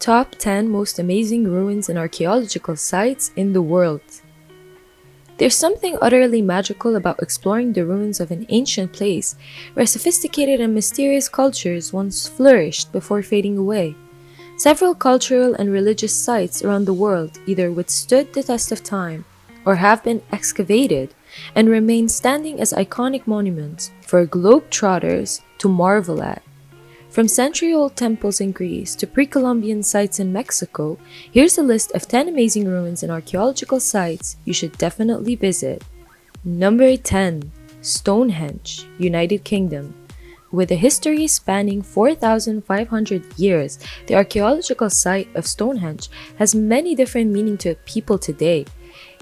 Top 10 most amazing ruins and archaeological sites in the world. There's something utterly magical about exploring the ruins of an ancient place where sophisticated and mysterious cultures once flourished before fading away. Several cultural and religious sites around the world either withstood the test of time or have been excavated and remain standing as iconic monuments for globetrotters to marvel at. From century-old temples in Greece to pre-Columbian sites in Mexico, here's a list of 10 amazing ruins and archaeological sites you should definitely visit. Number 10. Stonehenge, United Kingdom. With a history spanning 4,500 years, the archaeological site of Stonehenge has many different meanings to people today.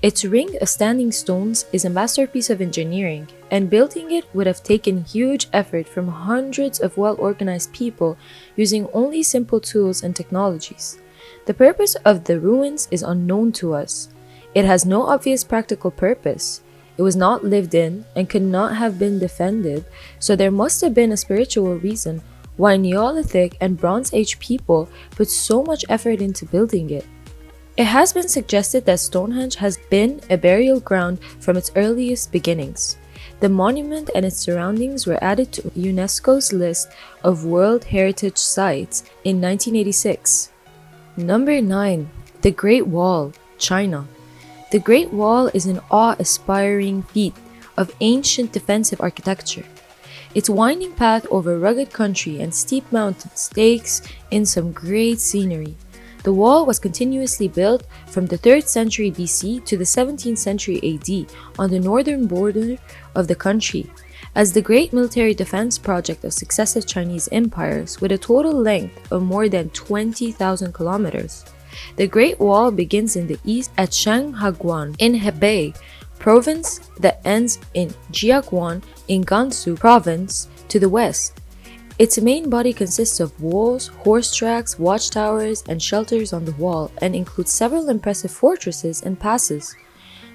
Its ring of standing stones is a masterpiece of engineering, and building it would have taken huge effort from hundreds of well-organized people using only simple tools and technologies. The purpose of the ruins is unknown to us. It has no obvious practical purpose. It was not lived in and could not have been defended, so there must have been a spiritual reason why Neolithic and Bronze Age people put so much effort into building it. It has been suggested that Stonehenge has been a burial ground from its earliest beginnings. The monument and its surroundings were added to UNESCO's list of World Heritage Sites in 1986. Number 9. The Great Wall, China. The Great Wall is an awe-inspiring feat of ancient defensive architecture. Its winding path over rugged country and steep mountains takes in some great scenery. The wall was continuously built from the 3rd century BC to the 17th century AD on the northern border of the country, as the great military defense project of successive Chinese empires with a total length of more than 20,000 kilometers. The Great Wall begins in the east at Shanghaguan in Hebei province that ends in Jiaguan in Gansu province to the west. Its main body consists of walls, horse tracks, watchtowers, and shelters on the wall, and includes several impressive fortresses and passes.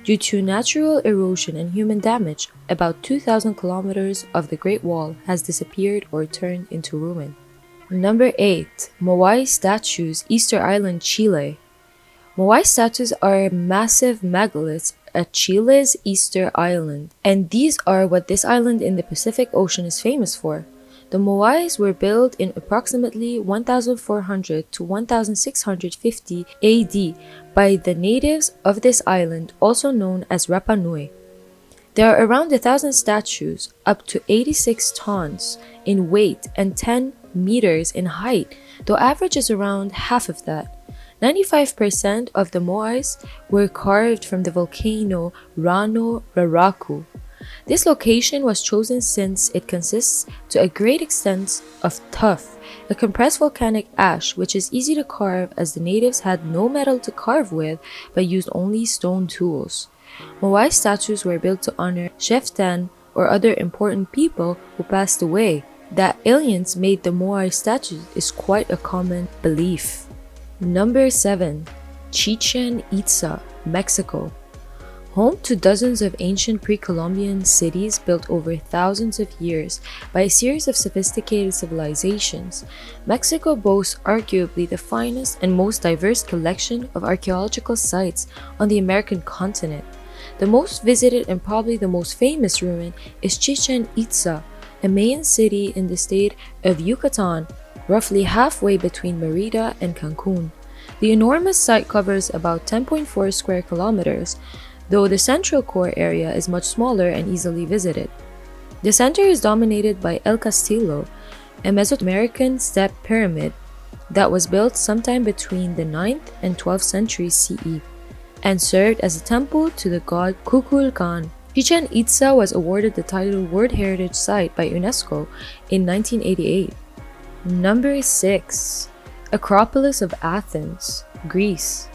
Due to natural erosion and human damage, about 2,000 kilometers of the Great Wall has disappeared or turned into ruin. Number 8. MOAI statues, Easter Island, Chile. MOAI statues are massive megaliths at Chile's Easter Island, and these are what this island in the Pacific Ocean is famous for. The Moais were built in approximately 1400 to 1650 AD by the natives of this island, also known as Rapa Nui. There are around 1,000 statues, up to 86 tons in weight and 10 meters in height, though average is around half of that. 95% of the Moais were carved from the volcano Rano Raraku. This location was chosen since it consists to a great extent of tuff, a compressed volcanic ash which is easy to carve as the natives had no metal to carve with but used only stone tools. Moai statues were built to honor chieftain or other important people who passed away. That aliens made the Moai statues is quite a common belief. Number 7. Chichen Itza, Mexico. Home to dozens of ancient pre-Columbian cities built over thousands of years by a series of sophisticated civilizations, Mexico boasts arguably the finest and most diverse collection of archaeological sites on the American continent. The most visited and probably the most famous ruin is Chichen Itza, a Mayan city in the state of Yucatan, roughly halfway between Merida and Cancun. The enormous site covers about 10.4 square kilometers, though the central core area is much smaller and easily visited. The center is dominated by El Castillo, a Mesoamerican step pyramid that was built sometime between the 9th and 12th centuries CE and served as a temple to the god Kukulkan. Chichen Itza was awarded the title World Heritage Site by UNESCO in 1988. Number 6. Acropolis of Athens, Greece.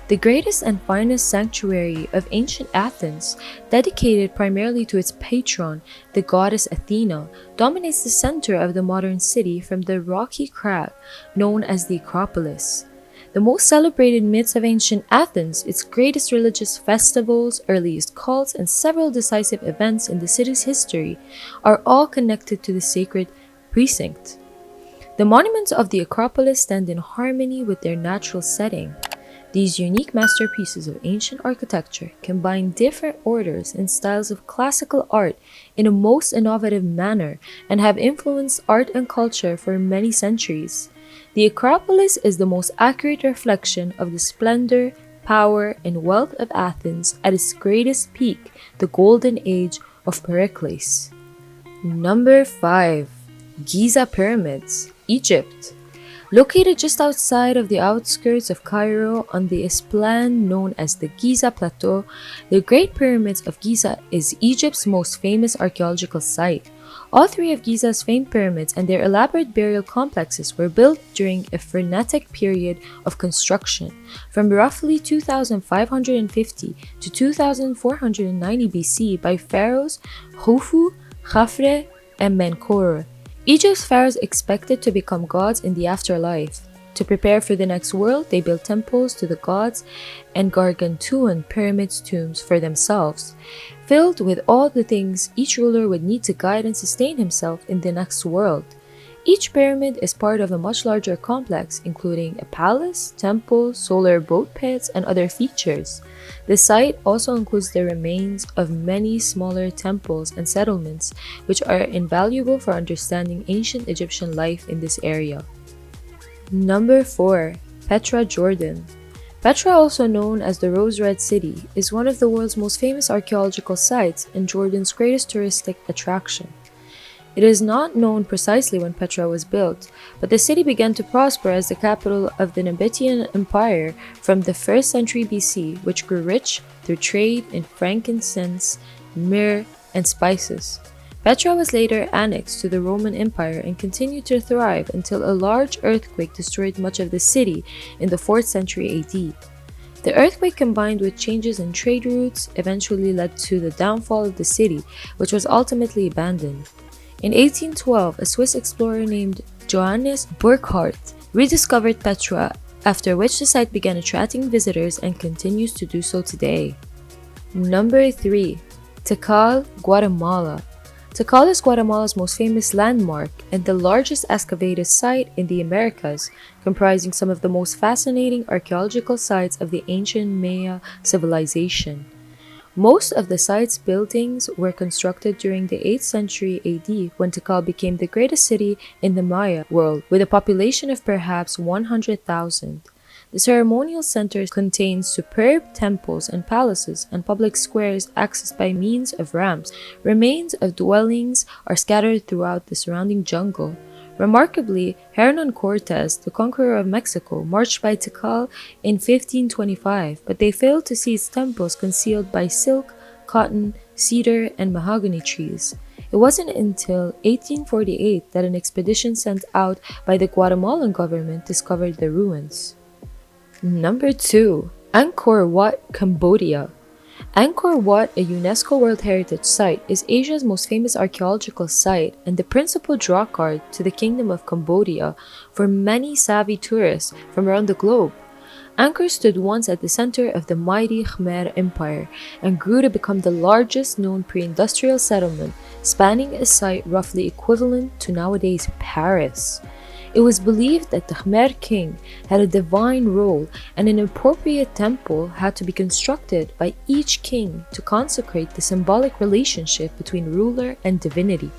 The greatest and finest sanctuary of ancient Athens, dedicated primarily to its patron, the goddess Athena, dominates the center of the modern city from the rocky crag known as the Acropolis. The most celebrated myths of ancient Athens, its greatest religious festivals, earliest cults, and several decisive events in the city's history are all connected to the sacred precinct. The monuments of the Acropolis stand in harmony with their natural setting. These unique masterpieces of ancient architecture combine different orders and styles of classical art in a most innovative manner and have influenced art and culture for many centuries. The Acropolis is the most accurate reflection of the splendor, power, and wealth of Athens at its greatest peak, the golden age of Pericles. Number 5. Giza Pyramids, Egypt. Located just outside of the outskirts of Cairo on the esplanade known as the Giza Plateau, the Great Pyramids of Giza is Egypt's most famous archaeological site. All three of Giza's famed pyramids and their elaborate burial complexes were built during a frenetic period of construction, from roughly 2550 to 2490 BC by pharaohs Khufu, Khafre, and Menkaure. Egypt's pharaohs expected to become gods in the afterlife. To prepare for the next world, they built temples to the gods and gargantuan pyramid tombs for themselves, filled with all the things each ruler would need to guide and sustain himself in the next world. Each pyramid is part of a much larger complex, including a palace, temple, solar boat pits, and other features. The site also includes the remains of many smaller temples and settlements, which are invaluable for understanding ancient Egyptian life in this area. Number 4. Petra, Jordan. Petra, also known as the Rose Red City, is one of the world's most famous archaeological sites and Jordan's greatest touristic attraction. It is not known precisely when Petra was built, but the city began to prosper as the capital of the Nabatean Empire from the 1st century BC, which grew rich through trade in frankincense, myrrh, and spices. Petra was later annexed to the Roman Empire and continued to thrive until a large earthquake destroyed much of the city in the 4th century AD. The earthquake, combined with changes in trade routes, eventually led to the downfall of the city, which was ultimately abandoned. In 1812, a Swiss explorer named Johannes Burckhardt rediscovered Petra, after which the site began attracting visitors and continues to do so today. Number 3. TIKAL, Guatemala. TIKAL is Guatemala's most famous landmark and the largest excavated site in the Americas, comprising some of the most fascinating archaeological sites of the ancient Maya civilization. Most of the site's buildings were constructed during the 8th century AD, when TIKAL became the greatest city in the Maya world, with a population of perhaps 100,000. The ceremonial center contains superb temples and palaces and public squares accessed by means of ramps. Remains of dwellings are scattered throughout the surrounding jungle. Remarkably, Hernan Cortes, the conqueror of Mexico, marched by TIKAL in 1525, but they failed to see its temples concealed by silk, cotton, cedar, and mahogany trees. It wasn't until 1848 that an expedition sent out by the Guatemalan government discovered the ruins. Number 2. Angkor Wat, Cambodia. Angkor Wat, a UNESCO World Heritage Site, is Asia's most famous archaeological site and the principal drawcard to the Kingdom of Cambodia for many savvy tourists from around the globe. Angkor stood once at the center of the mighty Khmer Empire and grew to become the largest known pre-industrial settlement, spanning a site roughly equivalent to nowadays Paris. It was believed that the Khmer king had a divine role, and an appropriate temple had to be constructed by each king to consecrate the symbolic relationship between ruler and divinity.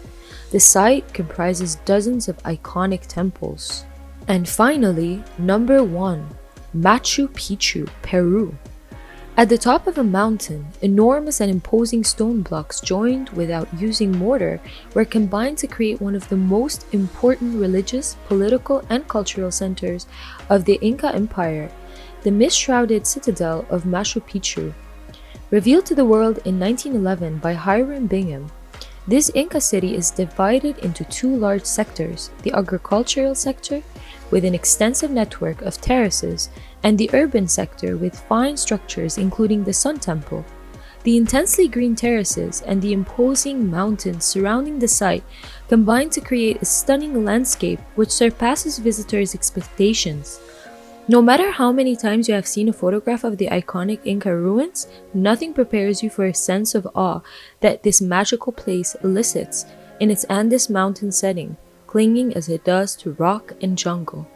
The site comprises dozens of iconic temples. And finally, number 1. Machu Picchu, Peru. At the top of a mountain, enormous and imposing stone blocks joined without using mortar were combined to create one of the most important religious, political, and cultural centers of the Inca Empire, the mist-shrouded citadel of Machu Picchu. Revealed to the world in 1911 by Hiram Bingham, this Inca city is divided into two large sectors, the agricultural sector, with an extensive network of terraces, and the urban sector with fine structures including the Sun Temple. The intensely green terraces and the imposing mountains surrounding the site combine to create a stunning landscape which surpasses visitors' expectations. No matter how many times you have seen a photograph of the iconic Inca ruins, nothing prepares you for a sense of awe that this magical place elicits in its Andes mountain setting. clinging as it does to rock and jungle.